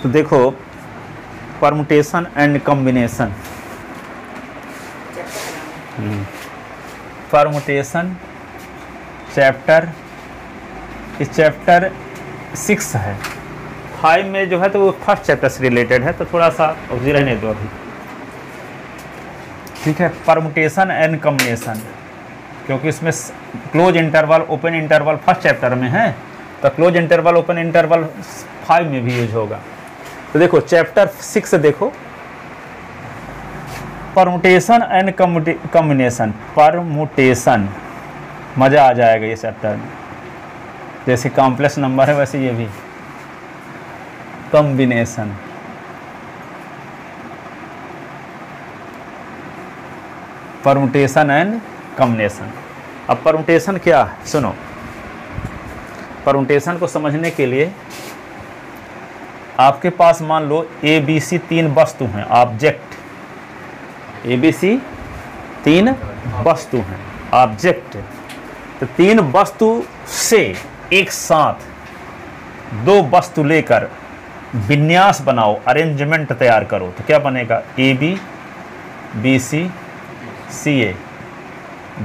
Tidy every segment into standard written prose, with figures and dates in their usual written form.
तो देखो permutation and combination, permutation chapter, इस चैप्टर 6 है, 5 में जो है तो वो फर्स्ट चैप्टर से रिलेटेड है, तो थोड़ा सा उसी रहने दो अभी, ठीक है। परमुटेशन एंड कॉम्बिनेशन, क्योंकि इसमें close interval open interval first chapter में है, तो क्लोज इंटरवल ओपन इंटरवल 5 में भी यूज होगा। तो देखो चैप्टर 6 देखो, परमुटेशन एंड कॉम्बिनेशन, परमुटेशन, मज़ा आ जाएगा ये चैप्टर में, जैसे कॉम्प्लेक्स नंबर है वैसे ये भी कॉम्बिनेशन। Permutation and combination. अब परमुटेशन क्या है सुनो, परमुटेशन को समझने के लिए आपके पास मान लो ABC 3 वस्तु हैं, ऑब्जेक्ट, ABC 3 वस्तु हैं, ऑब्जेक्ट। तो 3 वस्तु से एक साथ 2 वस्तु लेकर विन्यास बनाओ, अरेंजमेंट तैयार करो, तो क्या बनेगा? AB BC CA,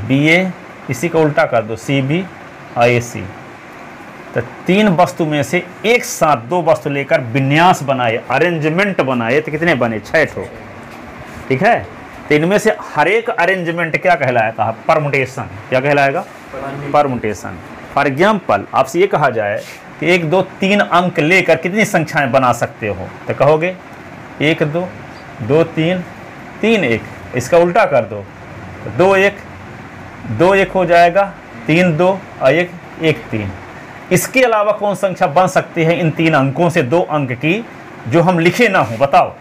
BA इसी का उल्टा कर दो CB AC। तो 3 वस्तु में से एक साथ 2 वस्तु लेकर विन्यास बनाए, अरेंजमेंट बनाए, तो कितने बने? 6 ठो, ठीक है। तो इनमें से हर एक अरेंजमेंट क्या कहलाएगा? परमुटेशन। क्या कहलाएगा? परमुटेशन। फॉर एग्जाम्पल आपसे ये कहा जाए कि 1 2 3 अंक लेकर कितनी संख्याएं बना सकते हो, तो कहोगे 1 2 2 3 3 1, इसका उल्टा कर दो, 2 1 2 1 हो जाएगा, 3 2 और 1 1 3। इसके अलावा कौन संख्या बन सकती है इन 3 अंकों से 2 अंक की जो हम लिखे ना हो? बताओ।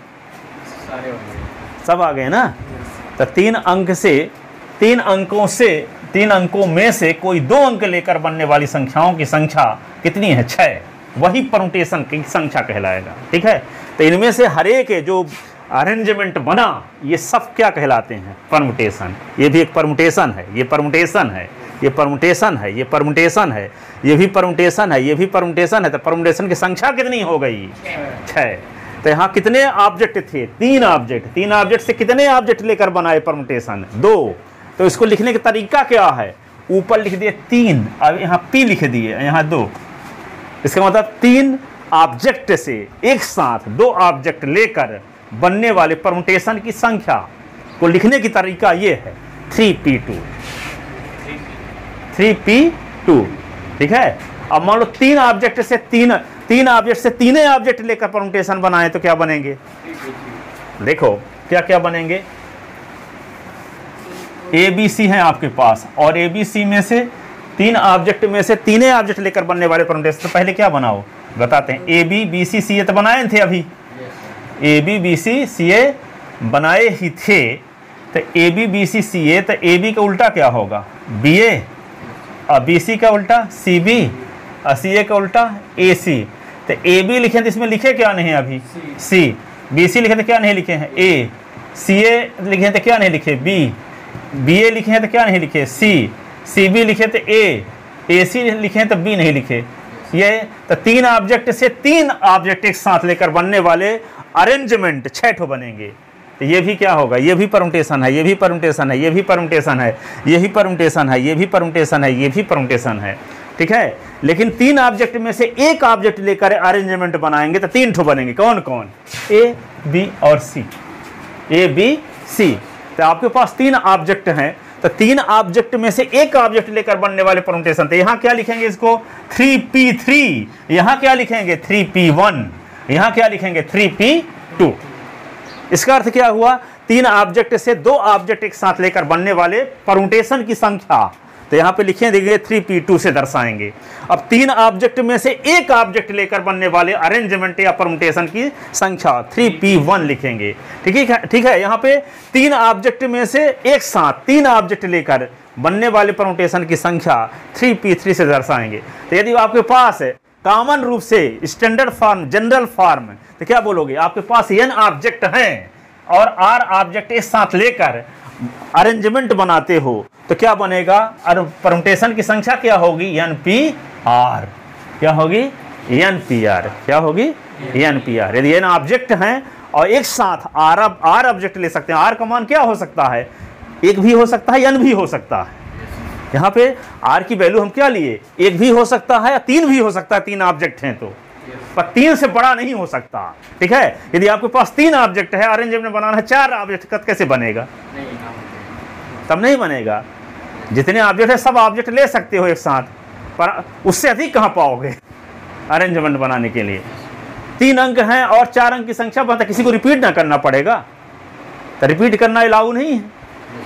सब आ गए ना? तो 3 अंक से 3 अंकों में से कोई 2 अंक लेकर बनने वाली संख्याओं की संख्या कितनी है? 6। वही परमुटेशन की संख्या कहलाएगा, ठीक है। तो इनमें से हर एक जो अरेंजमेंट बना, ये सब क्या कहलाते हैं? परमुटेशन। ये भी एक परमुटेशन है, ये परमुटेशन है, ये परमुटेशन है, ये परमुटेशन है, ये भी परमुटेशन है, ये भी परमुटेशन है। तो परमुटेशन की संख्या कितनी हो गई? 6। तो यहाँ कितने ऑब्जेक्ट थे? 3 ऑब्जेक्ट। 3 ऑब्जेक्ट से कितने ऑब्जेक्ट लेकर बनाए परमुटेशन? 2। तो इसको लिखने का तरीका क्या है? ऊपर लिख दिए 3, अब यहाँ P लिख दिए, यहाँ 2। इसका मतलब 3 ऑब्जेक्ट से एक साथ 2 ऑब्जेक्ट लेकर बनने वाले परमुटेशन की संख्या को लिखने की तरीका ये है 3p2, 3p2, ठीक है। अब मान लो 3 ऑब्जेक्ट से 3 ऑब्जेक्ट से 3 ऑब्जेक्ट लेकर परमुटेशन बनाए तो क्या बनेंगे? देखो क्या क्या बनेंगे। ABC है आपके पास, और ABC में से 3 ऑब्जेक्ट में से 3 ऑब्जेक्ट लेकर बनने वाले परमुटेशन, तो पहले क्या बनाओ बताते हैं। AB BC CA तो बनाए थे अभी, AB BC CA बनाए ही थे। तो AB BC CA, तो AB का उल्टा क्या होगा? BA, और BC का उल्टा CB, और CA का उल्टा AC। तो AB लिखे तो इसमें लिखे क्या नहीं है अभी? C। BC लिखे तो क्या नहीं लिखे हैं? A। CA लिखे तो क्या नहीं लिखे? B। BA लिखे हैं तो क्या नहीं लिखे? C। CB लिखे तो A। AC लिखे हैं तो B नहीं लिखे। ये तो 3 ऑब्जेक्ट से 3 ऑब्जेक्ट एक साथ लेकर बनने वाले अरेंजमेंट 6 ठो बनेंगे। तो ये भी क्या होगा? ये भी परमुटेशन है, ये भी परमुटेशन है, ये भी परमुटेशन है, ये भी परमुटेशन है, ये भी परमुटेशन है, ये भी परमुटेशन है, ठीक है। लेकिन 3 ऑब्जेक्ट में से एक ऑब्जेक्ट लेकर अरेंजमेंट बनाएंगे तो 3 ठो बनेंगे। कौन कौन? A B और C, A B C। तो आपके पास 3 ऑब्जेक्ट हैं, तो 3 ऑब्जेक्ट में से एक ऑब्जेक्ट लेकर बनने वाले परमुटेशन। तो यहाँ क्या लिखेंगे इसको? 3p3। यहाँ क्या लिखेंगे? 3p1। यहाँ क्या लिखेंगे? 3p2। इसका अर्थ क्या हुआ? 3 ऑब्जेक्ट से 2 ऑब्जेक्ट एक साथ लेकर बनने वाले परमुटेशन की संख्या, तो यहाँ पे लिखे देंगे 3p2 से दर्शाएंगे। अब 3 ऑब्जेक्ट में से एक ऑब्जेक्ट लेकर बनने वाले अरेंजमेंट या परमुटेशन की संख्या 3p1 लिखेंगे, ठीक है। यहाँ पे 3 ऑब्जेक्ट में से एक साथ 3 ऑब्जेक्ट लेकर बनने वाले परमुटेशन की संख्या 3p3 से दर्शाएंगे। तो यदि आपके पास कॉमन रूप से स्टैंडर्ड फॉर्म, जनरल फॉर्म, तो क्या बोलोगे? आपके पास n ऑब्जेक्ट हैं और r ऑब्जेक्ट एक साथ लेकर अरेंजमेंट बनाते हो तो क्या बनेगा? परमुटेशन की संख्या क्या होगी? NPR। क्या होगी? NPR। क्या होगी? N P R. यदि एन ऑब्जेक्ट हैं और एक साथ आर ऑब्जेक्ट ले सकते हैं, आर का मान क्या हो सकता है, एक भी हो सकता है, एन भी हो सकता है। यहाँ पे आर की वैल्यू हम क्या लिए, एक भी हो सकता है या तीन भी हो सकता है, तीन ऑब्जेक्ट हैं तो, पर तीन से बड़ा नहीं हो सकता। ठीक है, यदि आपके पास तीन ऑब्जेक्ट है, अरेंजमेंट बनाना है चार ऑब्जेक्ट, कैसे बनेगा, तब नहीं बनेगा। जितने ऑब्जेक्ट है सब ऑब्जेक्ट ले सकते हो एक साथ, पर उससे अधिक कहाँ पाओगे अरेंजमेंट बनाने के लिए। तीन अंक हैं और चार अंक की संख्या बनता, किसी को रिपीट ना करना पड़ेगा, तो रिपीट करना अलाउ नहीं है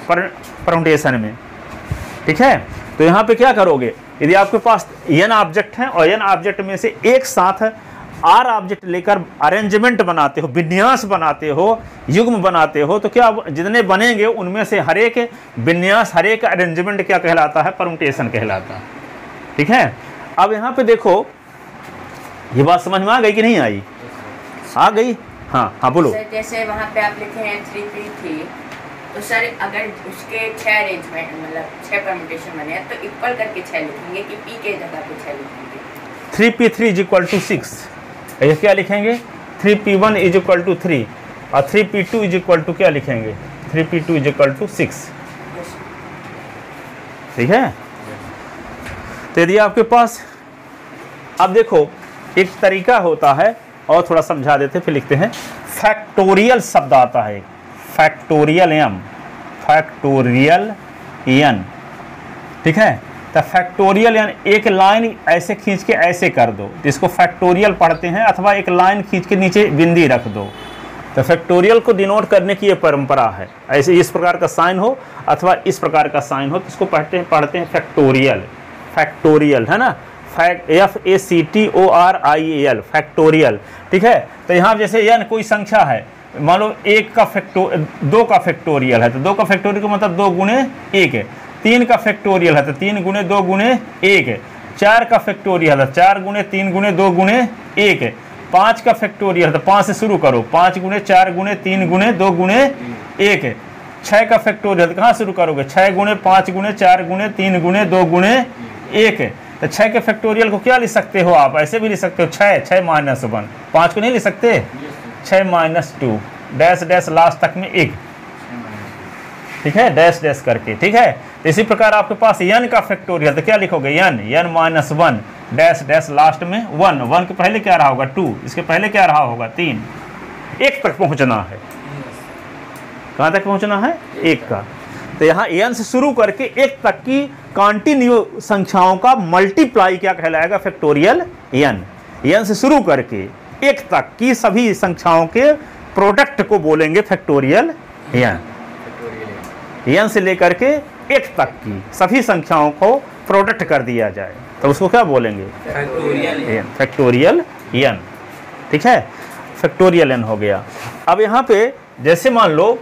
परम्यूटेशन में। ठीक है, तो यहाँ पे क्या करोगे, यदि आपके पास एन ऑब्जेक्ट हैं और एन ऑब्जेक्ट में से एक साथ आर ऑब्जेक्ट लेकर अरेंजमेंट बनाते हो, विन्यास बनाते हो, युग्म बनाते हो, तो क्या जितने बनेंगे उनमें से हर एक विन्यास, हर एक अरेंजमेंट क्या कहलाता है, परम्यूटेशन कहलाता है। ठीक है, अब यहाँ पे देखो ये बात समझ में आ गई कि नहीं आई, आ गई। हाँ हाँ बोलो। सर जैसे वहाँ पे आप लिखे हैं 3p3, तो सर अगर उसके 6 अरेंजमेंट मतलब 6 परम्यूटेशन बने तो इक्वल करके 6 लिखेंगे कि p के जगह पे 6 लिखेंगे। 3p3 = 6, ये क्या लिखेंगे, 3p1 = 3 और 3p2 क्या लिखेंगे, 3p2 = 6। ठीक है, तो यदि आपके पास, अब देखो एक तरीका होता है और थोड़ा समझा देते फिर लिखते हैं। फैक्टोरियल शब्द आता है, फैक्टोरियल एम, फैक्टोरियल एन। ठीक है, तो फैक्टोरियल एन एक लाइन ऐसे खींच के ऐसे कर दो, इसको फैक्टोरियल पढ़ते हैं, अथवा एक लाइन खींच के नीचे बिंदी रख दो। तो फैक्टोरियल को डिनोट करने की ये परंपरा है, ऐसे इस प्रकार का साइन हो अथवा इस प्रकार का साइन हो तो इसको पढ़ते हैं फैक्टोरियल। फैक्टोरियल है ना, FACTORIAL, फैक्टोरियल। ठीक है, तो यहाँ जैसे एन कोई संख्या है, मान लो 2 का फैक्टोरियल है तो 2 का फैक्टोरियल का मतलब 2 गुणे 1 है। 3 का फैक्टोरियल है तो 3 गुणे 2 गुणे 1 है। 4 का फैक्टोरियल है 4 गुणे 3 गुणे 2 गुणे 1 है। 5 का फैक्टोरियल है तो 5 से शुरू करो, 5 गुणे 4 गुणे 3 गुणे 2 गुणे 1 है। 6 का फैक्टोरियल कहाँ शुरू करोगे, 6 गुणे 5 गुणे 4 गुणे 3 गुणे 2 गुणे 1 है। तो 6 के फैक्टोरियल को क्या लिख सकते हो आप, ऐसे भी लिख सकते हो 6 -1, 5 को नहीं लिख सकते, 6 - 2 डैश डैश लास्ट तक में 1। ठीक है, डैश डैश करके। ठीक है, इसी प्रकार आपके पास n का फैक्टोरियल तो क्या लिखोगे, n -1 डैश डैश लास्ट में 1 के पहले क्या रहा होगा 2, इसके पहले क्या रहा होगा 3। 1 तक पहुंचना है, कहाँ तक पहुंचना है, 1 का। तो यहाँ n से शुरू करके 1 तक की कॉन्टिन्यू संख्याओं का मल्टीप्लाई क्या कहलाएगा, फैक्टोरियल n से शुरू करके 1 तक की सभी संख्याओं के प्रोडक्ट को बोलेंगे फैक्टोरियल n से लेकर के 1 तक की सभी संख्याओं को प्रोडक्ट कर दिया जाए तो उसको क्या बोलेंगे, फैक्टोरियल n। ठीक है, फैक्टोरियल n हो गया। अब यहाँ पे जैसे मान लो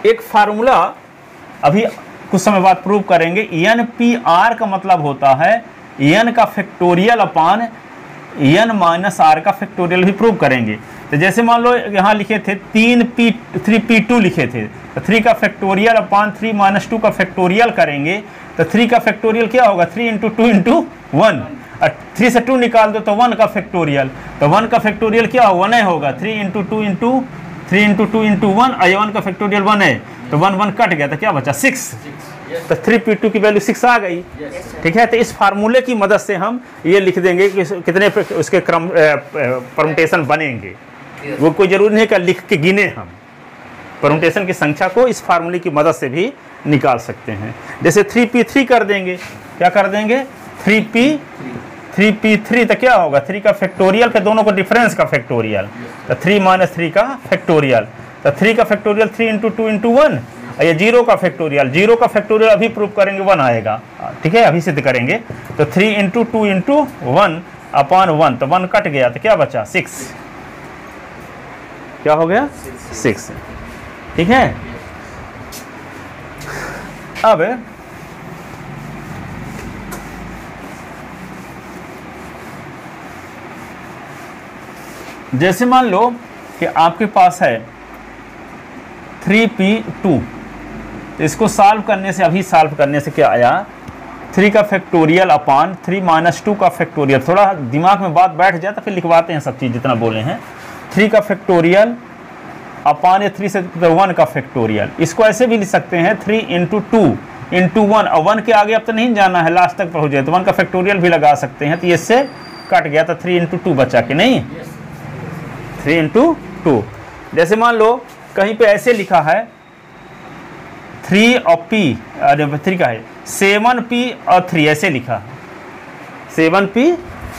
एक फार्मूला अभी कुछ समय बाद प्रूव करेंगे, NPR का मतलब होता है n का फैक्टोरियल अपान n - r का फैक्टोरियल भी प्रूव करेंगे। तो जैसे मान लो यहाँ लिखे थे 3p2 लिखे थे, तो 3 का फैक्टोरियल अपान 3 - 2 का फैक्टोरियल करेंगे तो 3 का फैक्टोरियल क्या होगा, 3 × 2 × 1। 3 से 2 निकाल दो तो 1 का फैक्टोरियल, तो 1 का फैक्टोरियल क्या होगा, 1 होगा। 3 × 2 × 3 × 2 × 1, 1 का फैक्टोरियल 1 है तो 1 कट गया तो क्या बचा 6। तो 3p2 की वैल्यू 6 आ गई। ठीक है, तो इस फार्मूले की मदद से हम ये लिख देंगे कि कितने उसके क्रम परम्यूटेशन बनेंगे। वो कोई जरूरी नहीं कि लिख के गिने, हम परम्यूटेशन की संख्या को इस फार्मूले की मदद से भी निकाल सकते हैं। जैसे 3p3 कर देंगे, क्या कर देंगे 3p3 तो क्या होगा, 3 का फैक्टोरियल पे दोनों को डिफरेंस का फैक्टोरियल, तो 3 - 3 का फैक्टोरियल, तो 3 का फैक्टोरियल 3 × 2 × 1, ये 0 का फैक्टोरियल, 0 का फैक्टोरियल अभी प्रूव करेंगे 1 आएगा। ठीक है, अभी सिद्ध करेंगे। तो 3 × 2 × 1 अपान 1, तो 1 कट गया तो क्या बचा 6, क्या हो गया 6। ठीक है, अब जैसे मान लो कि आपके पास है 3p2, तो इसको सॉल्व करने से, अभी सॉल्व करने से क्या आया 3 का फैक्टोरियल अपान 3 माइनस 2 का फैक्टोरियल। थोड़ा दिमाग में बात बैठ जाए तो फिर लिखवाते हैं सब चीज़ जितना बोले हैं। 3 का फैक्टोरियल अपान 3 से 1 का फैक्टोरियल। इसको ऐसे भी लिख सकते हैं 3 इंटू 2 इंटू 1। और 1 के आगे अब तो नहीं जाना है, लास्ट तक पहुँच जाए तो 1 का फैक्टोरियल भी लगा सकते हैं। तो ये इससे कट गया तो 3 इंटू 2 बचा के नहीं, 3 इंटू 2। जैसे मान लो कहीं पे ऐसे लिखा है 3 और p, अरे 3 का है 7p और 3 ऐसे लिखा 7p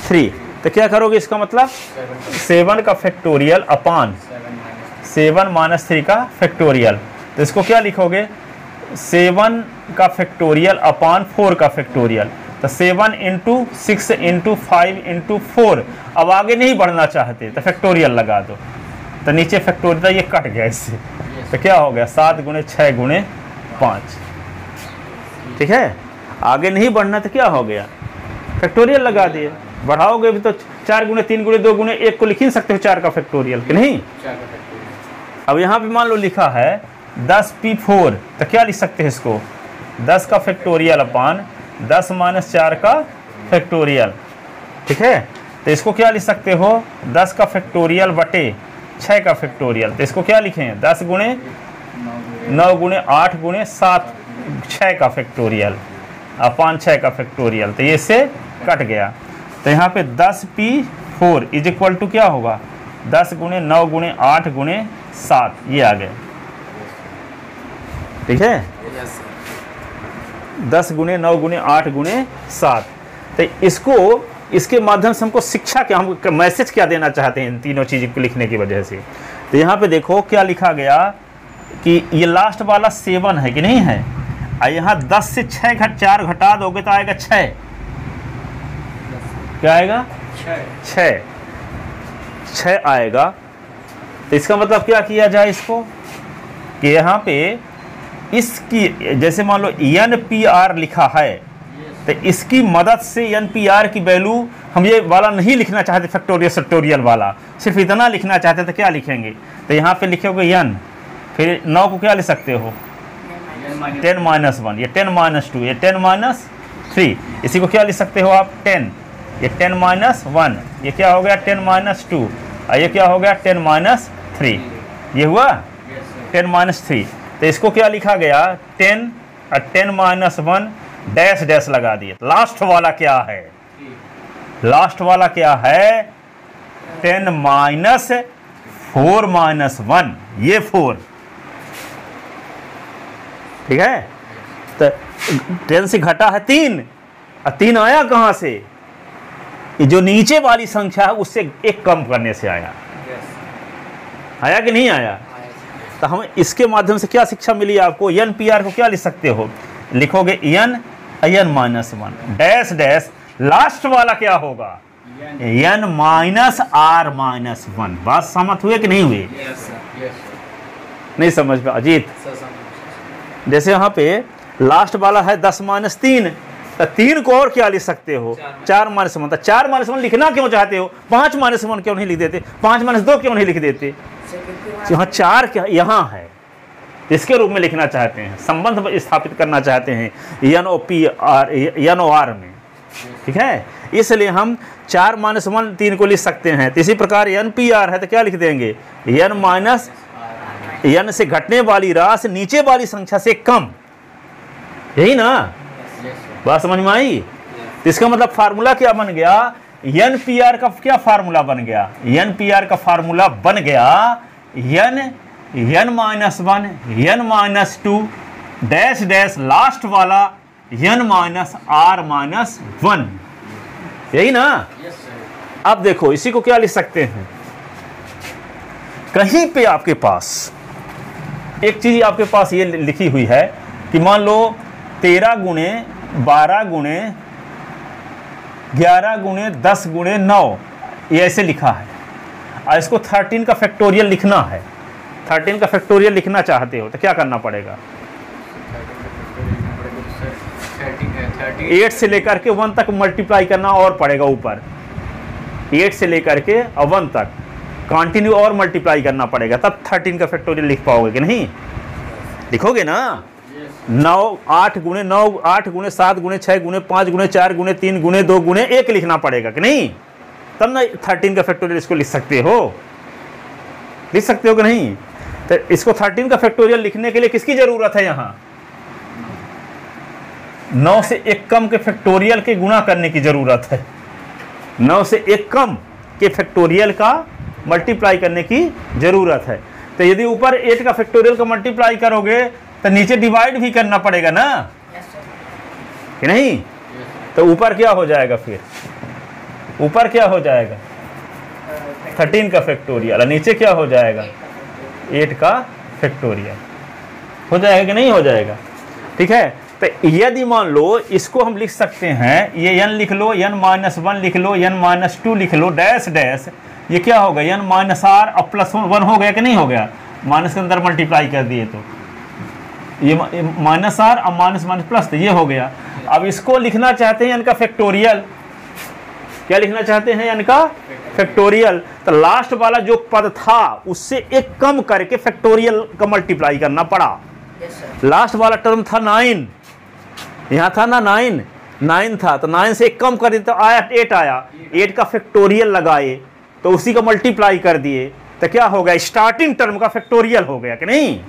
3। तो क्या करोगे इसका मतलब 7 का फैक्टोरियल अपान 7 माइनस 3 का फैक्टोरियल। तो इसको क्या लिखोगे 7 का फैक्टोरियल अपान 4 का फैक्टोरियल। तो 7 इंटू 6 इंटू 5 इंटू 4। अब आगे नहीं बढ़ना चाहते तो फैक्टोरियल लगा दो, तो नीचे फैक्टोरियल ये कट गया इससे। तो क्या हो गया 7 गुणे 6 गुणे 5। ठीक है, आगे नहीं बढ़ना तो क्या हो गया फैक्टोरियल लगा दिए। बढ़ाओगे भी तो 4 गुणे 3 गुणे 2 गुणे 1 को लिख ही सकते हो 4 का फैक्टोरियल कि नहीं। अब यहाँ पे मान लो लिखा है 10p4, तो क्या लिख सकते हैं इसको 10 का फैक्टोरियल अपान 10 माइनस 4 का फैक्टोरियल। ठीक है, तो इसको क्या लिख सकते हो 10 का फैक्टोरियल बटे 6 का फैक्टोरियल। तो इसको क्या लिखें 10 गुणे 9 गुणे 8 गुणे 7 6 का फैक्टोरियल अपान 6 का फैक्टोरियल। तो ये इससे कट गया। तो यहाँ पे 10p4 इज इक्वल टू क्या होगा 10 गुणे 9 गुणे 8 गुणे 7, ये आ गए। ठीक है, 10 गुणे 9 गुणे 8 गुणे 7। तो इसको इसके माध्यम से हमको शिक्षा क्या, हम मैसेज क्या देना चाहते हैं इन तीनों चीज़ को लिखने की वजह से। तो यहाँ पे देखो क्या लिखा गया कि ये लास्ट वाला 7 है कि नहीं है, और यहाँ 10 से 4 घटा दोगे तो आएगा 6। क्या आएगा 6 आएगा। तो इसका मतलब क्या किया जाए इसको कि यहाँ पे इसकी जैसे मान लो NPR लिखा है, तो इसकी मदद से NPR की वैल्यू हम ये वाला नहीं लिखना चाहते फैक्टोरियल वाला, सिर्फ इतना लिखना चाहते तो क्या लिखेंगे। तो यहाँ पे लिखोगे n, फिर 9 को क्या लिख सकते हो 10 माइनस 1, ये 10 माइनस 2, ये 10 माइनस 3। इसी को क्या लिख सकते हो आप 10, ये 10 माइनस 1, ये क्या हो गया 10 माइनस 2, और ये क्या हो गया 10 माइनस 3। ये हुआ 10 माइनस 3। तो इसको क्या लिखा गया 10 और 10 माइनस 1 डैश डैश लगा दिए। लास्ट वाला क्या है, लास्ट वाला क्या है 10 माइनस 4 माइनस 1, ये 4। ठीक है, तो 10 से घटा है 3, और 3 आया कहाँ से, ये जो नीचे वाली संख्या है उससे 1 कम करने से आया। आया कि नहीं आया। तो हम इसके माध्यम से क्या शिक्षा मिली आपको, NPR को क्या लिख सकते हो, लिखोगे n minus 1 dash dash, last वाला क्या होगा n माइनस r माइनस 1। बात सहमत हुए कि नहीं हुए। नहीं समझ में अजीत। जैसे यहाँ पे लास्ट वाला है 10 माइनस 3, तो 3 को और क्या लिख सकते हो 4 माइनस 1। 4 माइनस 1 लिखना क्यों चाहते हो, 5 माइनस 1 क्यों नहीं लिख देते, 5 माइनस 2 क्यों नहीं लिख देते। यहाँ 4 क्या यहाँ है, इसके रूप में लिखना चाहते हैं, संबंध स्थापित करना चाहते हैं NOR में। ठीक है, इसलिए हम 4 माइनस 1 3 को लिख सकते हैं। तो इसी प्रकार NPR है तो क्या लिख देंगे n माइनस n से घटने वाली राशि नीचे वाली संख्या से कम। यही ना बात समझ में आई। तो इसका मतलब फार्मूला क्या बन गया, NPR का क्या फार्मूला बन गया, NPR का फार्मूला बन गया n minus 1 n minus 2 dash dash, last वाला n माइनस r माइनस 1। यही ना। अब देखो इसी को क्या लिख सकते हैं, कहीं पे आपके पास एक चीज आपके पास ये लिखी हुई है कि मान लो 13 गुणे 12 गुणे 11 गुणे 10 गुणे 9, ये ऐसे लिखा है, और इसको 13 का फैक्टोरियल लिखना है। 13 का फैक्टोरियल लिखना चाहते हो तो क्या करना पड़ेगा 8 से लेकर के 1 तक मल्टीप्लाई करना और पड़ेगा ऊपर, 8 से लेकर के 1 तक कंटिन्यू और मल्टीप्लाई करना पड़ेगा, तब 13 का फैक्टोरियल लिख पाओगे कि नहीं, लिखोगे ना। 9 8 गुणे 9 8 गुणे 7 गुणे 6 गुणे 5 गुणे 4 गुणे 3 गुणे 2 गुणे 1 लिखना पड़ेगा कि नहीं, तब ना 13 का फैक्टोरियल इसको लिख सकते हो कि नहीं। तो इसको 13 का फैक्टोरियल लिखने के लिए किसकी जरूरत है, यहाँ 9 से 1 कम के फैक्टोरियल के गुणा करने की जरूरत है। 9 से 1 कम के फैक्टोरियल का मल्टीप्लाई करने की जरूरत है। तो यदि ऊपर 8 का फैक्टोरियल का मल्टीप्लाई करोगे तो नीचे डिवाइड भी करना पड़ेगा ना, कि नहीं। तो ऊपर क्या हो जाएगा, फिर ऊपर क्या हो जाएगा 13 का फैक्टोरियल, और नीचे क्या हो जाएगा 8 का फैक्टोरियल हो जाएगा कि नहीं हो जाएगा। ठीक है, तो यदि मान लो इसको हम लिख सकते हैं, ये n लिख लो, n-1 लिख लो, n-2 लिख लो, डैश डैश, ये क्या होगा n-r अब +1 हो गया कि नहीं हो गया, माइनस के अंदर मल्टीप्लाई कर दिए तो ये -r अब माइनस माइनस प्लस, तो ये हो गया। अब इसको लिखना चाहते हैं n का फैक्टोरियल, क्या लिखना चाहते हैं n का फैक्टोरियल, तो लास्ट वाला जो पद था उससे 1 कम करके फैक्टोरियल का मल्टीप्लाई करना पड़ा। लास्ट वाला टर्म था 9, यहाँ था ना 9 था, तो 9 से 1 कम कर दिया तो आया 8 आया, 8 का फैक्टोरियल लगाए तो उसी का मल्टीप्लाई कर दिए, तो क्या हो गया स्टार्टिंग टर्म का फैक्टोरियल हो गया कि नहीं।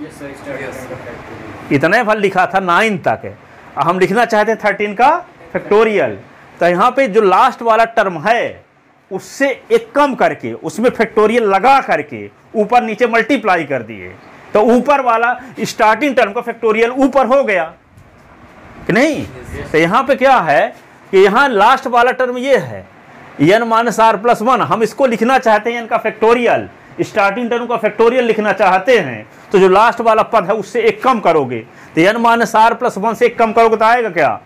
इतने भर लिखा था 9 तक, हम लिखना चाहते हैं 13 का फैक्टोरियल, तो यहाँ पे जो लास्ट वाला टर्म है उससे 1 कम करके उसमें फैक्टोरियल लगा करके ऊपर नीचे मल्टीप्लाई कर दिए, तो ऊपर वाला स्टार्टिंग टर्म का फैक्टोरियल ऊपर हो गया कि नहीं। तो यहाँ पे क्या है कि यहाँ लास्ट वाला टर्म ये है n-r+1, हम इसको लिखना चाहते हैं n का फैक्टोरियल, स्टार्टिंग टर्म का फैक्टोरियल लिखना चाहते हैं, तो जो लास्ट वाला पद है उससे 1 कम करोगे, तो n-r+1 से 1 कम करोगे तो आएगा क्या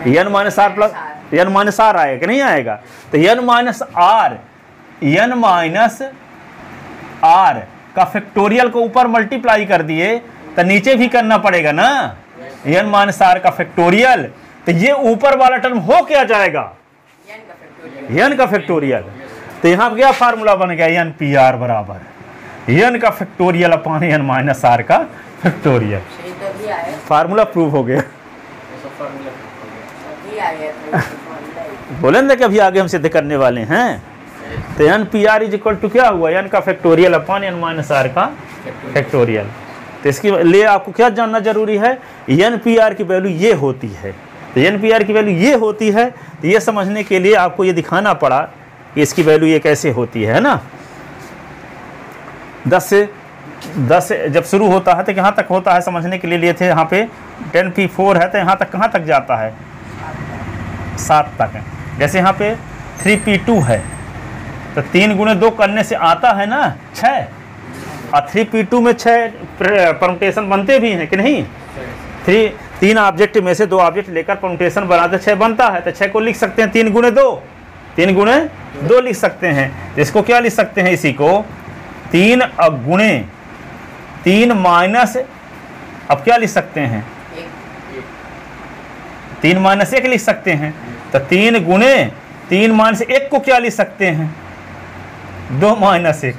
n-r आएगा कि नहीं आएगा। तो n-r का फैक्टोरियल को ऊपर मल्टीप्लाई कर दिए तो नीचे भी करना पड़ेगा ना n-r का फैक्टोरियल, तो ये ऊपर वाला टर्म हो क्या जाएगा n का फैक्टोरियल। तो यहाँ पे क्या फार्मूला बन गया n/r बराबर n का फैक्टोरियल अपॉन n-r का फैक्टोरियल, फार्मूला प्रूव हो गया। बोले ना कि अभी आगे हम सिद्ध करने वाले हैं। तो n/r इज इक्वल टू क्या हुआ n का फैक्टोरियल अपॉन n-r का फैक्टोरियल। तो इसके लिए आपको क्या जानना जरूरी है, n/r की वैल्यू ये होती है, तो n/r की वैल्यू ये होती है, तो ये समझने के लिए आपको ये दिखाना पड़ा कि इसकी वैल्यू ये कैसे होती है ना। 10 से जब शुरू होता है तो कहाँ तक होता है समझने के लिए लिए थे, यहाँ पे 10p4 है तो यहाँ तक कहाँ तक जाता है 7 तक है। जैसे यहाँ पे 3p2 है तो 3 गुणे 2 करने से आता है ना 6, और 3p2 में 6 परमुटेशन बनते भी हैं कि नहीं। 3 ऑब्जेक्ट में से 2 ऑब्जेक्ट लेकर परमुटेशन बनाते 6 बनता है, तो 6 को लिख सकते हैं 3 गुणे 2 लिख सकते हैं। इसको क्या लिख सकते हैं, इसी को 3 गुणे 3 माइनस, अब क्या लिख सकते हैं 3 माइनस 1 लिख सकते हैं। तो 3 गुणे 3 माइनस 1 को क्या लिख सकते हैं 2 माइनस 1,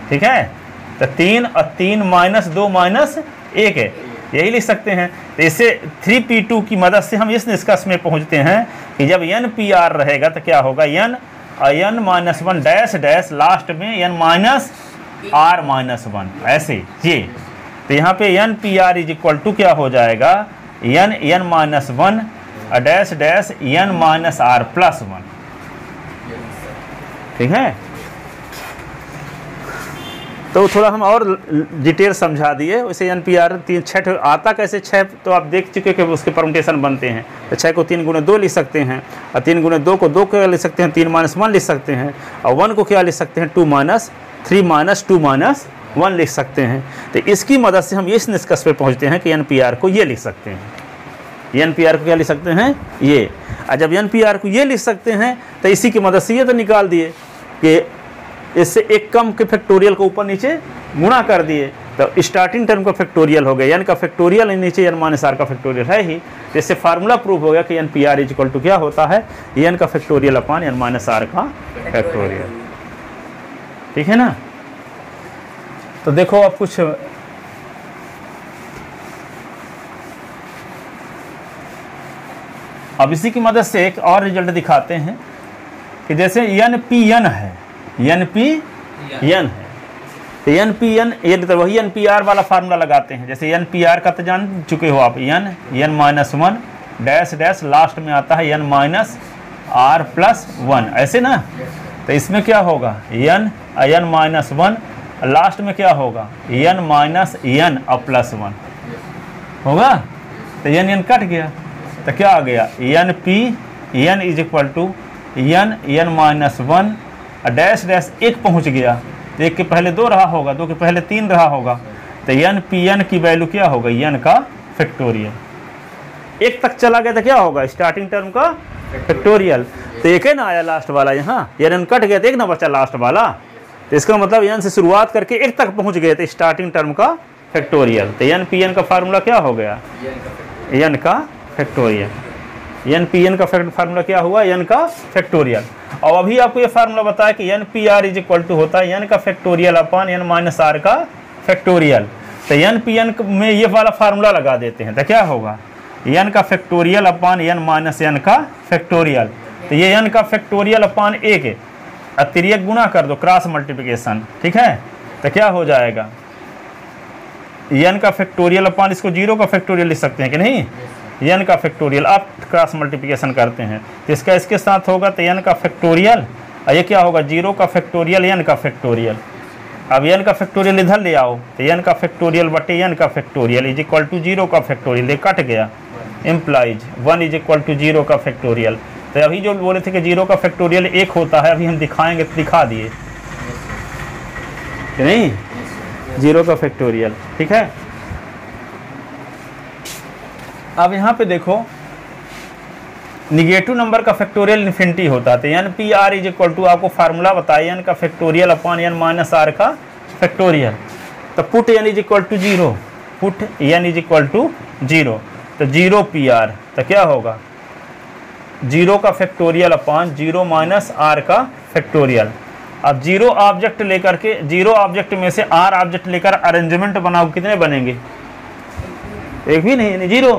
ठीक है। तो 3 और 3 माइनस 2 माइनस 1 है, यही लिख सकते हैं। तो इससे 3p2 की मदद से हम इस निष्कर्ष में पहुंचते हैं कि जब n/r रहेगा तो क्या होगा n-1 डैश डैश लास्ट में n-r-1 ऐसे ये। तो यहाँ पे n/r इज इक्वल टू क्या हो जाएगा n-1 डैश डैश n-r+1, ठीक है। तो थोड़ा हम और डिटेल समझा दिए। वैसे n/r 6 आता कैसे 6 तो आप देख चुके कि उसके परमुटेशन बनते हैं। तो 6 को 3 गुणे 2 लिख सकते हैं, और 3 गुणे 2 को 2 क्या लिख सकते हैं 3 माइनस 1 लिख सकते हैं, और 1 को क्या लिख सकते हैं 3 माइनस 2 माइनस 1 लिख सकते हैं। तो इसकी मदद से हम इस निष्कर्ष पे पहुँचते हैं कि n/r को ये लिख सकते हैं, n/r को क्या लिख सकते हैं ये। और जब n/r को ये लिख सकते हैं तो इसी की मदद से ये तो निकाल दिए कि इससे 1 कम के फैक्टोरियल को ऊपर नीचे गुणा कर दिए, तो स्टार्टिंग टर्म का फैक्टोरियल हो गया n का फैक्टोरियल, नीचे n-r का फैक्टोरियल है ही। इससे फार्मूला प्रूव हो गया कि n/r इज इक्वल टू क्या होता है n का फैक्टोरियल अपॉन n-r का फैक्टोरियल, ठीक है ना। तो देखो अब कुछ अब इसी की मदद से एक और रिजल्ट दिखाते हैं कि जैसे एन पी एन है, एन पी एन है, तो एन पी एन ये तो वही एन पी आर वाला फार्मूला लगाते हैं। जैसे एन पी आर का तो जान चुके हो आप, n minus one dash dash last में आता है n minus r plus one, ऐसे ना। तो इसमें क्या होगा, एन माइनस वन, लास्ट में क्या होगा, एन माइनस एन और प्लस वन होगा। तो एन कट गया, तो क्या आ गया, n P n is equal to n minus one dash dash एक पहुंच गया, तो एक के पहले दो रहा होगा, दो के पहले तीन रहा होगा, तो एन पी एन की वैल्यू क्या होगा, एन का फैक्टोरियल। एक तक चला गया तो क्या होगा, स्टार्टिंग टर्म का फैक्टोरियल। तो एक है ना आया लास्ट वाला, यहाँ एन कट गया तो एक ना बचा लास्ट वाला, तो इसका मतलब एन से शुरुआत करके एक तक पहुंच गए तो स्टार्टिंग टर्म का फैक्टोरियल। तो एन पी एन का फार्मूला क्या हो गया, एन का फैक्टोरियल। एन पी एन का फार्मूला क्या हुआ, एन का फैक्टोरियल। और अभी आपको ये फार्मूला बताया कि n P r is equal to होता है एन का factorial upon n minus r का फैक्टोरियल। तो एन पी एन में ये वाला फार्मूला लगा देते हैं तो क्या होगा, एन का factorial upon n minus n का फैक्टोरियल। तो ये एन का फैक्टोरियल अपॉन एक है, अतिरिक्त गुणा कर दो, क्रॉस मल्टीप्लिकेशन, ठीक है। तो क्या हो जाएगा, एन का फैक्टोरियल अपॉन इसको जीरो का फैक्टोरियल लिख सकते हैं कि नहीं, एन का फैक्टोरियल आप क्रॉस मल्टीप्लिकेशन करते हैं तो इसका इसके साथ होगा तो एन का फैक्टोरियल, और ये क्या होगा, जीरो का फैक्टोरियल एन का फैक्टोरियल। अब एन का फैक्टोरियल इधर ले आओ तो एन का फैक्टोरियल बटे एन का factorial is equal to zero का फैक्टोरियल, ये कट गया, implies one is equal to zero का फैक्टोरियल। तो अभी जो बोले थे कि जीरो का फैक्टोरियल एक होता है, अभी हम दिखाएंगे तो दिखा दिए कि नहीं, जीरो का फैक्टोरियल, ठीक है। अब यहाँ पे देखो निगेटिव नंबर का फैक्टोरियल इन्फिनिटी होता है, तो n P r is equal to आपको फार्मूला बताया एन का factorial upon n minus r का फैक्टोरियल। तो put n is equal to zero, put n is equal to zero, तो जीरो पी आर, तो क्या होगा, जीरो का factorial upon zero minus r का फैक्टोरियल। अब जीरो ऑब्जेक्ट लेकर के, जीरो ऑब्जेक्ट में से आर ऑब्जेक्ट लेकर अरेंजमेंट बनाओ, कितने बनेंगे, एक भी नहीं, जीरो,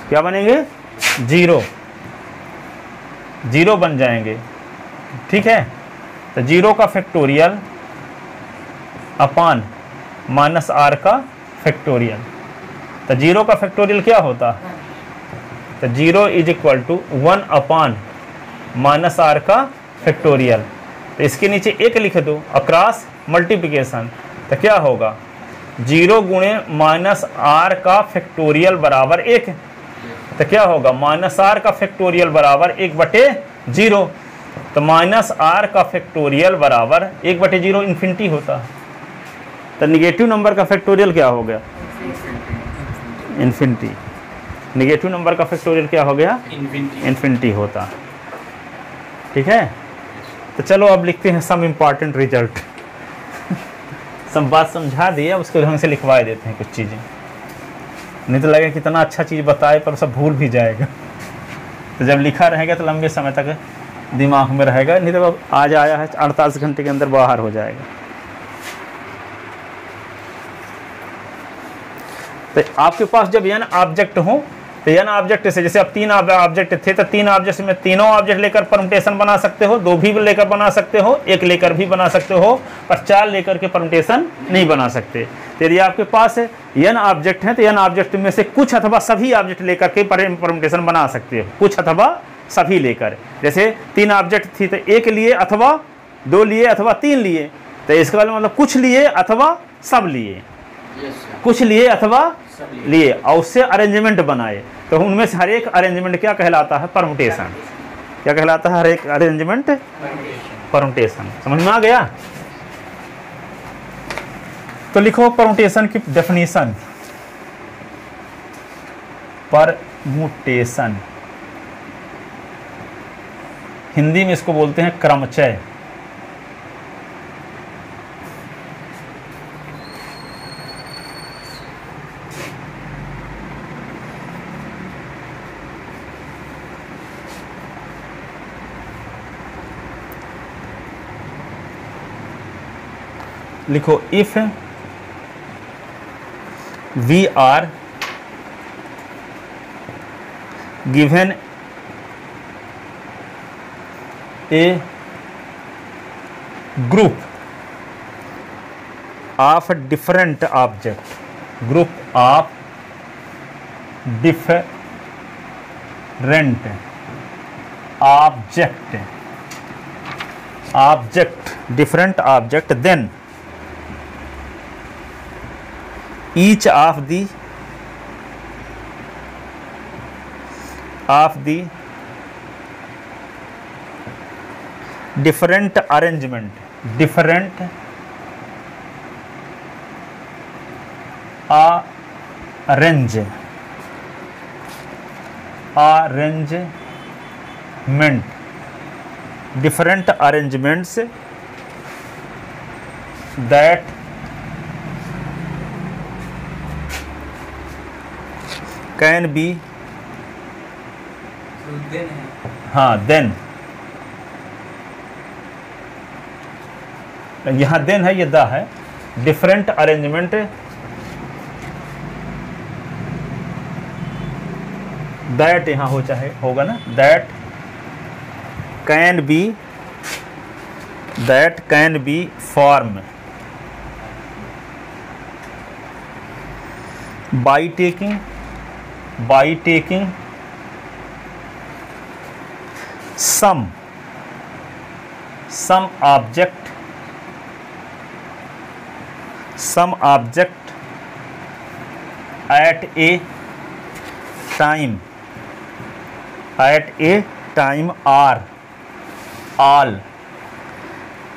क्या बनेंगे, जीरो, जीरो बन जाएंगे, ठीक है। तो जीरो का फैक्टोरियल अपॉन माइनस आर का फैक्टोरियल, तो जीरो का फैक्टोरियल क्या होता, तो zero is equal to one upon minus r का फैक्टोरियल। तो इसके नीचे एक लिख दो, अक्रॉस मल्टीप्लिकेशन, तो क्या होगा, जीरो गुणे माइनस आर का फैक्टोरियल बराबर एक, तो क्या होगा, माइनस आर का फैक्टोरियल बराबर एक बटे जीरो, तो माइनस आर का फैक्टोरियल बराबर एक बटे जीरो इन्फिनिटी होता। तो निगेटिव नंबर का फैक्टोरियल क्या हो गया, इन्फिनिटी। निगेटिव नंबर का फैक्टोरियल क्या हो गया, इन्फिनिटी होता, ठीक है। तो चलो अब लिखते हैं सम इम्पॉर्टेंट रिजल्ट। सब बात समझा दिए, उसके ढंग से लिखवा देते हैं कुछ चीज़ें, नहीं तो लगे कितना अच्छा चीज़ बताए पर सब भूल भी जाएगा। तो जब लिखा रहेगा तो लंबे समय तक दिमाग में रहेगा, नहीं तो आज आया है 48 घंटे के अंदर बाहर हो जाएगा। तो आपके पास जब एन ऑब्जेक्ट हो तो एन ऑब्जेक्ट से, जैसे अब तीन ऑब्जेक्ट थे तो तीन ऑब्जेक्ट में तीनों ऑब्जेक्ट लेकर परमुटेशन बना सकते हो, दो भी लेकर बना सकते हो, एक लेकर भी बना सकते हो, पर चार लेकर के परमुटेशन नहीं बना सकते। तो यदि आपके पास एन ऑब्जेक्ट है तो एन ऑब्जेक्ट में से कुछ अथवा सभी ऑब्जेक्ट लेकर के परमुटेशन बना सकते हो, कुछ अथवा सभी लेकर। जैसे तीन ऑब्जेक्ट थी तो एक लिए अथवा दो लिए अथवा तीन लिए, तो इसका मतलब कुछ लिए अथवा सब लिए, कुछ लिए अथवा लिए, और उससे अरेंजमेंट बनाए। तो उनमें से हर एक अरेंजमेंट क्या कहलाता है, परमुटेशन। क्या कहलाता है, हर एक अरेंजमेंट परमुटेशन। समझ में आ गया। तो लिखो परमुटेशन की डेफिनेशन। परमुटेशन हिंदी में इसको बोलते हैं क्रमचय। लिखो if we are given a group of different object, group of different object, different object, then each of the different arrangement different arrangements that can be then यहाँ देन है, ये द है, डिफरेंट अरेंजमेंट दैट यहाँ हो चाहे होगा ना, that can be form by taking some object at a time or all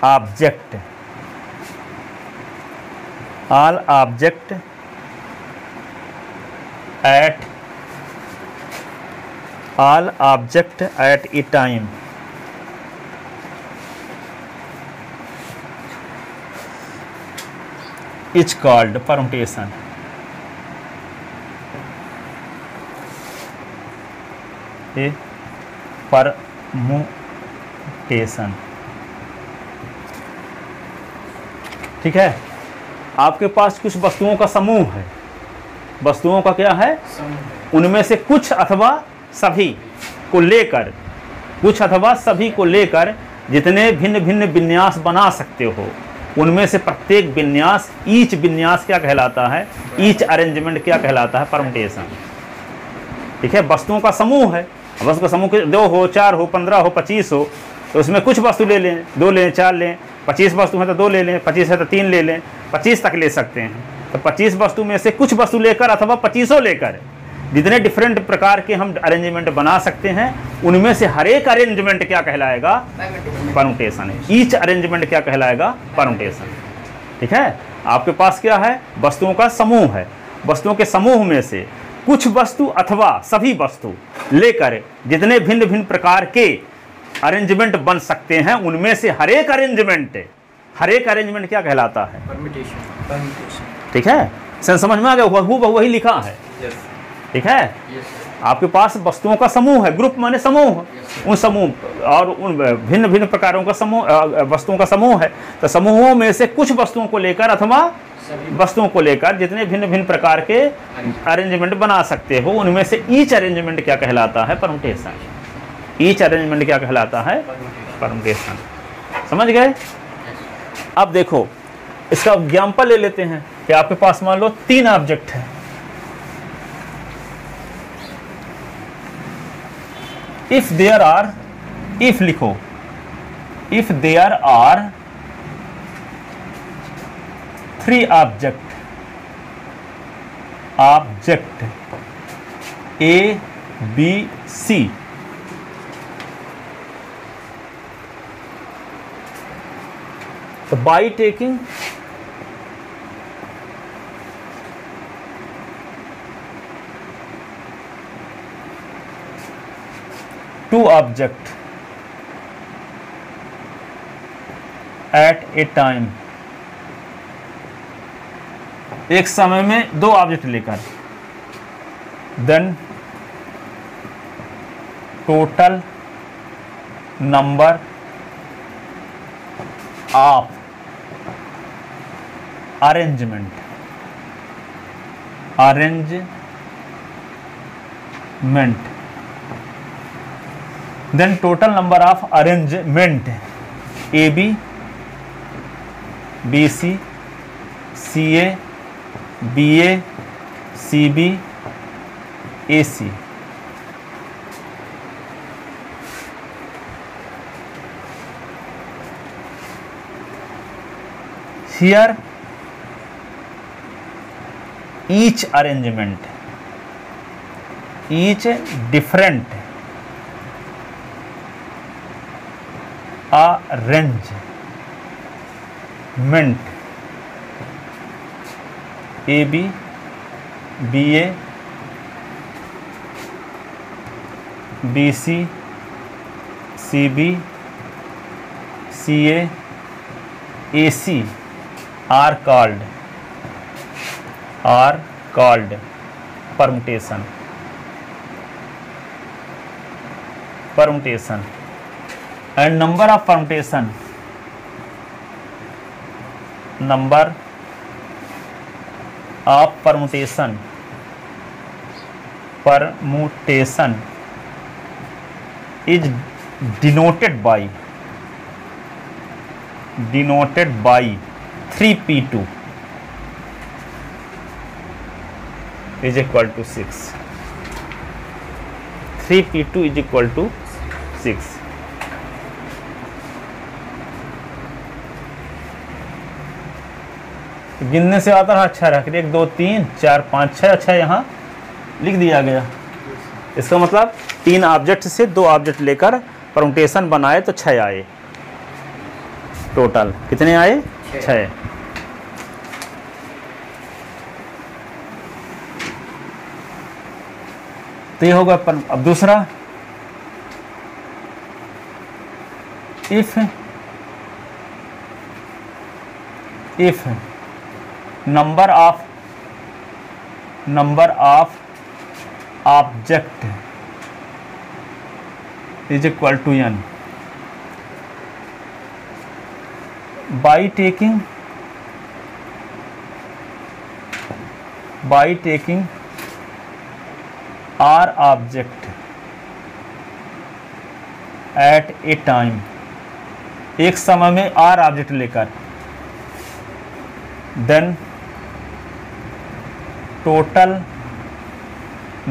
object at a time is called permutation. A permutation, ठीक है। आपके पास कुछ वस्तुओं का समूह है, वस्तुओं का क्या है, उनमें से कुछ अथवा सभी को लेकर, जितने भिन्न भिन्न विन्यास बना सकते हो, उनमें से प्रत्येक विन्यास, ईच विन्यास क्या कहलाता है, ईच अरेंजमेंट क्या कहलाता है, परमुटेशन, ठीक है। वस्तुओं का समूह है, वस्तु का समूह 2 हो, 4 हो, 15 हो, 25 हो, तो उसमें कुछ वस्तु ले लें, 2 लें, 4 लें, 25 वस्तु है तो 2 ले लें, 25 है तो 3 ले लें, 25 तक ले सकते हैं। तो 25 वस्तु में से कुछ वस्तु लेकर अथवा 25 लेकर जितने डिफरेंट प्रकार के हम अरेंजमेंट बना सकते हैं, उनमें से हर एक अरेंजमेंट क्या कहलाएगा, परमुटेशन है। ईच अरेंजमेंट क्या कहलाएगा, परमुटेशन, ठीक है। आपके पास क्या है, वस्तुओं का समूह है, वस्तुओं के समूह में से कुछ वस्तु अथवा सभी वस्तु लेकर जितने भिन्न भिन्न प्रकार के अरेंजमेंट बन सकते हैं, उनमें से हर एक अरेंजमेंट क्या कहलाता है, परमुटेशन, ठीक है। समझ में आ गया, वही लिखा है, ठीक है। आपके पास वस्तुओं का समूह है, ग्रुप माने समूह, उन समूह और उन भिन्न भिन्न प्रकारों का समूह, वस्तुओं का समूह है। तो समूहों में से कुछ वस्तुओं को लेकर अथवा वस्तुओं को लेकर जितने भिन्न भिन्न प्रकार के अरेंजमेंट बना सकते हो, उनमें से ईच अरेंजमेंट क्या कहलाता है, परमुटेशन। ईच अरेंजमेंट क्या कहलाता है, परमुटेशन। समझ गए। अब देखो इसका एग्जाम्पल ले लेते हैं कि आपके पास मान लो 3 ऑब्जेक्ट है, if there are 3 object A, B, C, so by taking two object at a time, एक समय में 2 ऑब्जेक्ट लेकर, then total number of arrangement then total number of arrangement AB BC CA BA CB AC. Here each arrangement, each different arrangement AB BA BC CB CA AC are called permutation. And number of permutation is denoted by 3p2 is equal to 6. 3p2 is equal to 6. गिनने से आता है अच्छा रख 1 2 3 4 5 6 अच्छा यहाँ लिख दिया गया। इसका मतलब 3 ऑब्जेक्ट से 2 ऑब्जेक्ट लेकर परमुटेशन बनाए तो 6 आए। टोटल कितने आए? 6। तो ये होगा। अब दूसरा, if number of object is equal to n, by taking r object at a time, एक समय में r ऑब्जेक्ट लेकर, then total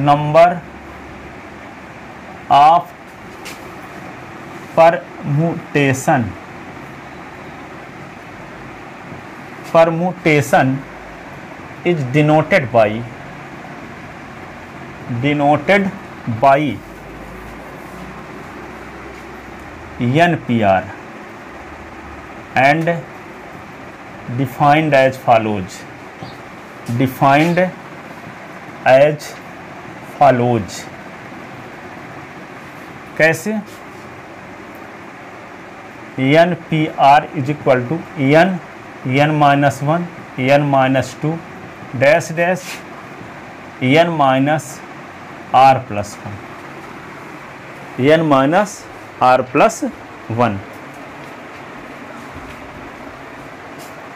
number of permutation is denoted by NPR and defined as follows. कैसे? NPR is equal to n minus 1 n minus 2 dash dash n minus r plus 1 n minus r plus 1।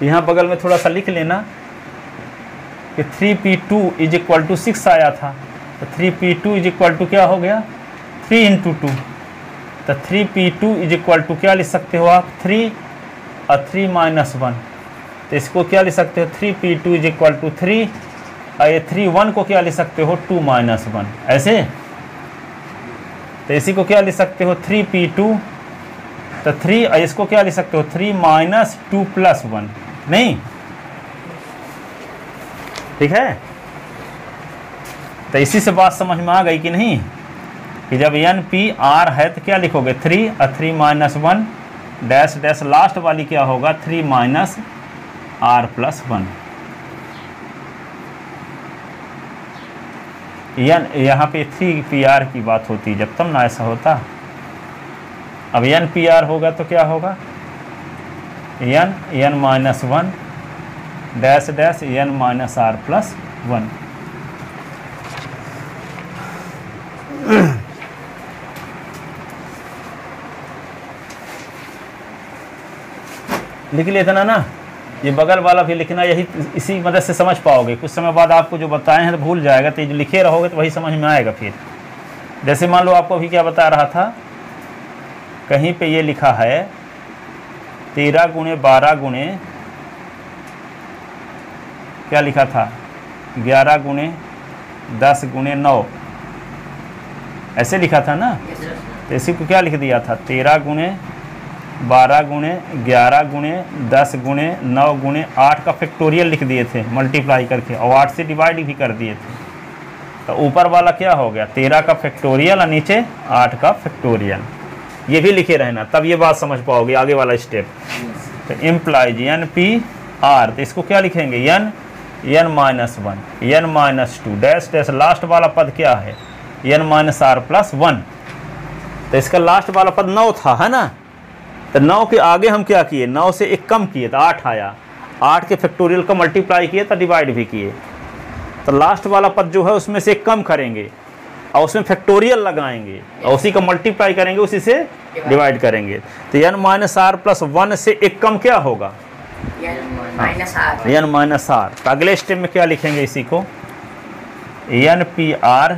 यहाँ बगल में थोड़ा सा लिख लेना कि 3p2 is equal to 6 आया था, तो 3p2 इज इक्वल टू क्या हो गया? 3 इंटू 2। तो 3p2 इज इक्वल टू क्या लिख सकते हो आप? 3 और 3 माइनस 1। तो इसको क्या लिख सकते हो? 3p2 इज इक्वल टू 3 और ये 3 1 को क्या लिख सकते हो? 2 माइनस 1 ऐसे। तो इसी को क्या लिख सकते हो? 3p2 तो 3 और इसको क्या लिख सकते हो? 3 माइनस 2 प्लस 1। नहीं ठीक है? तो इसी से बात समझ में आ गई कि नहीं कि जब NPR है तो क्या लिखोगे? 3 और 3 माइनस 1 डैश डैश लास्ट वाली क्या होगा? 3 माइनस r प्लस 1। यहाँ पे 3PR की बात होती जब तब ना ऐसा होता। अब NPR होगा तो क्या होगा? n minus 1 dash dash n minus r plus 1। लिख लेते ना, ये बगल वाला भी लिखना, यही इसी मदद से समझ पाओगे। कुछ समय बाद आपको जो बताए हैं तो भूल जाएगा, तो जो लिखे रहोगे तो वही समझ में आएगा। फिर जैसे मान लो आपको अभी क्या बता रहा था कहीं पे ये लिखा है 13 गुणे 12 गुणे क्या लिखा था 11 गुणे 10 गुणे 9 ऐसे लिखा था ना। तो इसी को क्या लिख दिया था 13 गुणे 12 गुणे 11 गुणे 10 गुणे 9 गुणे 8 का फैक्टोरियल लिख दिए थे मल्टीप्लाई करके, और 8 से डिवाइड भी कर दिए थे। तो ऊपर वाला क्या हो गया 13 का फैक्टोरियल और नीचे 8 का फैक्टोरियल। ये भी लिखे रहना, तब ये बात समझ पाओगे आगे वाला स्टेप। तो इम्प्लाइज एन पी आर, तो इसको क्या लिखेंगे n -1 n -2 dash dash, last वाला पद क्या है n -r+1। तो इसका लास्ट वाला पद 9 था, है ना। तो 9 के आगे हम क्या किए 9 से 1 कम किए तो 8 आया, 8 के फैक्टोरियल को मल्टीप्लाई किए तो डिवाइड भी किए। तो लास्ट वाला पद जो है उसमें से 1 कम करेंगे और उसमें फैक्टोरियल लगाएंगे और उसी का मल्टीप्लाई करेंगे, उसी से डिवाइड करेंगे। तो n -r+1 से 1 कम क्या होगा n -r। तो अगले स्टेप में क्या लिखेंगे इसी को n p r,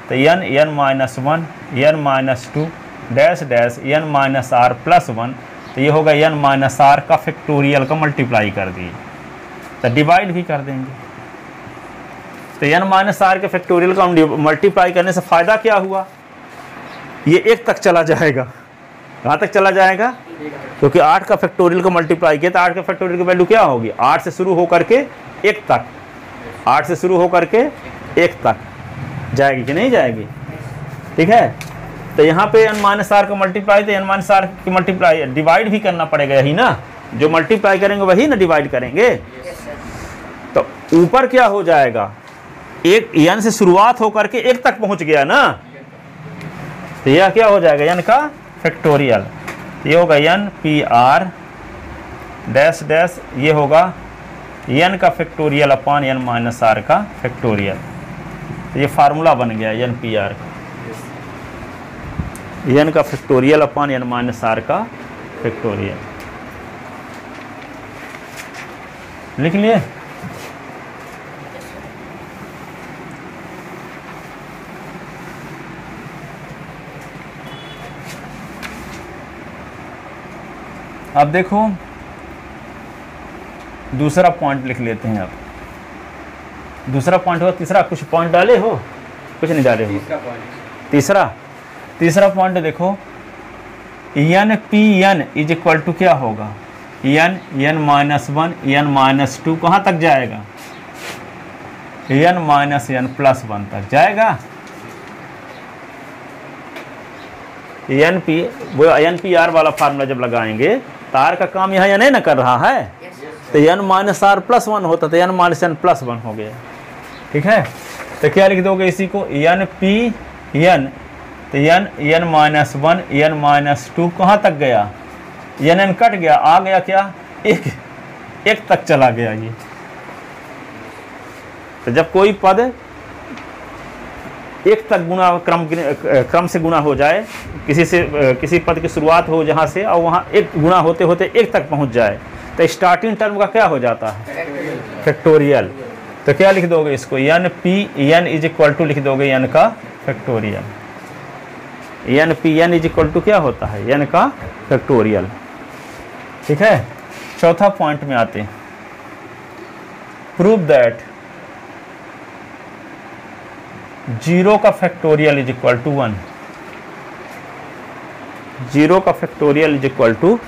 तो n -1 n -2 dash dash n -r+1, तो ये होगा n -r का फैक्टोरियल का मल्टीप्लाई कर दिए तो डिवाइड भी कर देंगे। तो n -r के फैक्टोरियल का मल्टीप्लाई करने से फ़ायदा क्या हुआ, ये 1 तक चला जाएगा। कहाँ तक चला जाएगा, क्योंकि 8 का फैक्टोरियल को मल्टीप्लाई किया तो 8 के फैक्टोरियल की वैल्यू क्या होगी 8 से शुरू होकर के 1 तक, 8 से शुरू होकर के 1 तक जाएगी कि नहीं जाएगी, ठीक है। तो यहाँ पे n -r का मल्टीप्लाई, तो n -r की मल्टीप्लाई डिवाइड भी करना पड़ेगा, यही ना, जो मल्टीप्लाई करेंगे वही ना डिवाइड करेंगे। तो ऊपर क्या हो जाएगा, एक n से शुरुआत होकर के 1 तक पहुँच गया ना, तो यह क्या हो जाएगा n का फैक्टोरियल, ये होगा n p r dash dash, ये होगा n का फैक्टोरियल अपॉन n -r का फैक्टोरियल। तो ये फार्मूला बन गया n p r का, n का फैक्टोरियल अपॉन n -r का फैक्टोरियल। लिख लिए। अब देखो दूसरा पॉइंट लिख लेते हैं। अब दूसरा पॉइंट हो, तीसरा कुछ पॉइंट डाले हो, कुछ नहीं डाले हो। तीसरा पॉइंट देखो n p n is equal to क्या होगा n -1 n -2 कहाँ तक जाएगा n -n+1 तक जाएगा। वो NPR वाला फार्मूला जब लगाएंगे तो R का काम यहाँ नहीं ना कर रहा है, तो n -r+1 होता तो n -n+1 हो गया, ठीक है। तो क्या लिख दोगे इसी को n p n, तो n -1 n -2 कहाँ तक गया n कट गया, आ गया क्या 1 तक चला गया ये। तो जब कोई पद 1 तक गुना क्रम से गुना हो जाए, किसी पद की शुरुआत हो जहाँ से और वहाँ 1 गुना होते होते 1 तक पहुँच जाए, तो स्टार्टिंग टर्म का क्या हो जाता है फैक्टोरियल। तो क्या लिख दोगे इसको n p n is equal to लिख दोगे n का factorial. n p n is equal to क्या होता है n का फैक्टोरियल, ठीक है। चौथा पॉइंट में आते हैं, प्रूव दैट 0 का फैक्टोरियल इज इक्वल टू 1, 0 का फैक्टोरियल इज इक्वल टू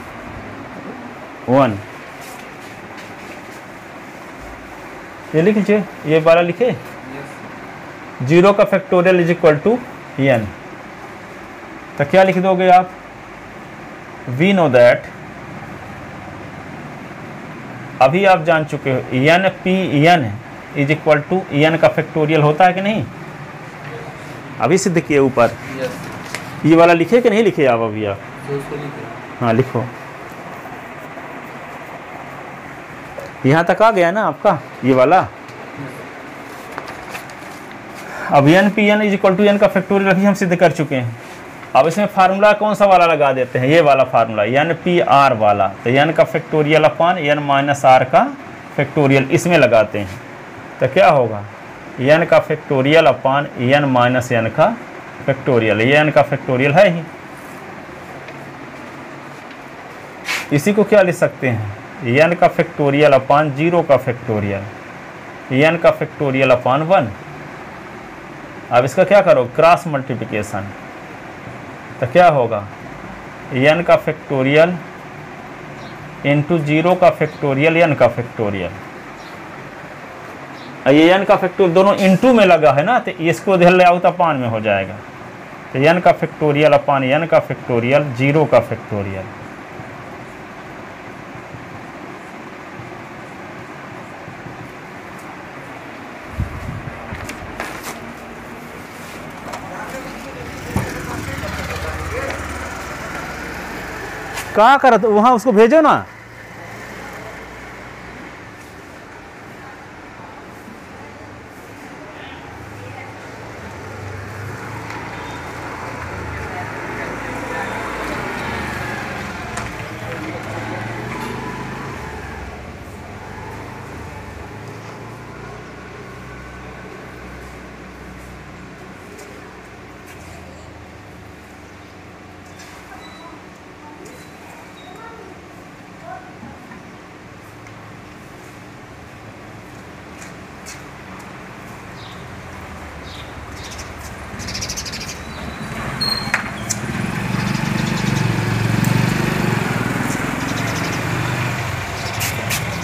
1। ये लिख लीजिए, ये वाला लिखे 0 का factorial is equal to n। तो क्या लिख दोगे आप, वी नो दैट, अभी आप जान चुके हो n p n is equal to n का फैक्टोरियल होता है कि नहीं, अभी सिद्ध किए ऊपर। ये वाला लिखे कि नहीं लिखे आप अभी आप, हाँ लिखो। यहाँ तक आ गया ना आपका ये वाला। अब n p n is equal to n का फैक्टोरियल अभी हम सिद्ध कर चुके हैं। अब इसमें फार्मूला कौन सा वाला लगा देते हैं, ये वाला फार्मूला n p r वाला। तो n का फैक्टोरियल अपॉन n -r का फैक्टोरियल इसमें लगाते हैं, तो क्या होगा n का फैक्टोरियल अपॉन n -n का फैक्टोरियल। ये n का फैक्टोरियल है ही, इसी को क्या लिख सकते हैं, n का फैक्टोरियल अपान 0 का फैक्टोरियल, n का फैक्टोरियल अपान 1। अब इसका क्या करो, क्रॉस मल्टीप्लिकेशन, तो क्या होगा n का फैक्टोरियल इंटू 0 का फैक्टोरियल n का फैक्टोरियल। ये n का फैक्टोरियल दोनों इंटू में लगा है ना, तो इसको इधर ले आओ तो अपान में हो जाएगा। तो n का फैक्टोरियल अपान n का फैक्टोरियल 0 का फैक्टोरियल। कहाँ कर वहाँ उसको भेजो ना।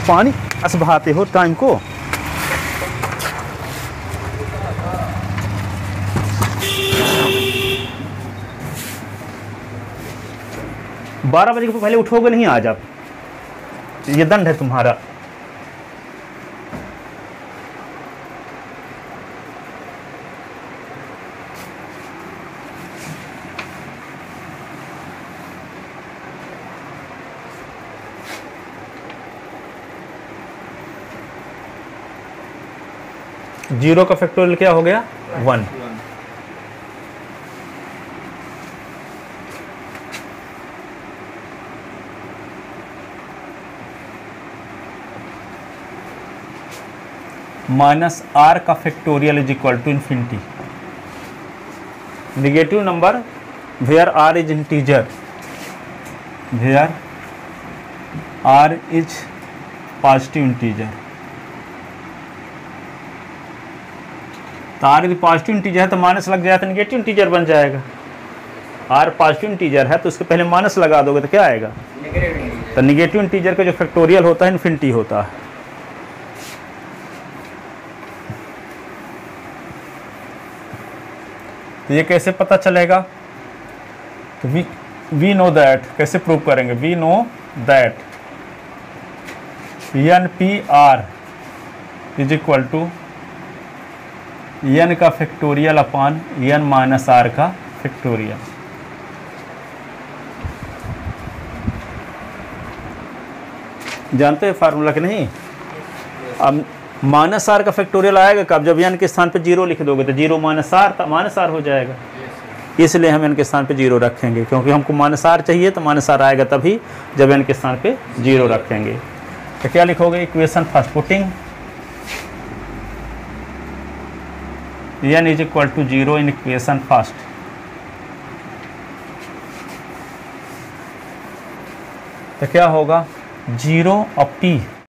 पानी अस बहाते हो टाइम को। बारह बजे के पहले उठोगे नहीं आज आप, ये दंड है तुम्हारा। जीरो का फैक्टोरियल क्या हो गया, 1। माइनस आर का factorial is equal to infinity. Negative number where r is integer, where r is positive integer. तो आर यदि पॉजिटिव इंटीजर है तो माइनस लग जाए तो निगेटिव इंटीजर बन जाएगा। आर पॉजिटिव इंटीजर है तो उसके पहले माइनस लगा दोगे तो क्या आएगा, तो निगेटिव इंटीजर का जो फैक्टोरियल होता है इन्फिनिटी होता है। तो ये कैसे पता चलेगा, तो वी नो दैट, कैसे प्रूव करेंगे, we know that n P r is equal to n का factorial upon n minus r का फैक्टोरियल। जानते हैं फार्मूला कि नहीं। अब माइनस आर का फैक्टोरियल आएगा कब, जब n के स्थान पे 0 लिख दोगे तो 0 माइनस आर हो जाएगा। इसलिए हम n के स्थान पे 0 रखेंगे, क्योंकि हमको माइनस आर चाहिए, तो माइनस आर आएगा तभी जब n के स्थान पे 0 रखेंगे। तो क्या लिखोगे, equation first putting n is equal to 0 in equation first. तो क्या होगा, 0 ऑफ t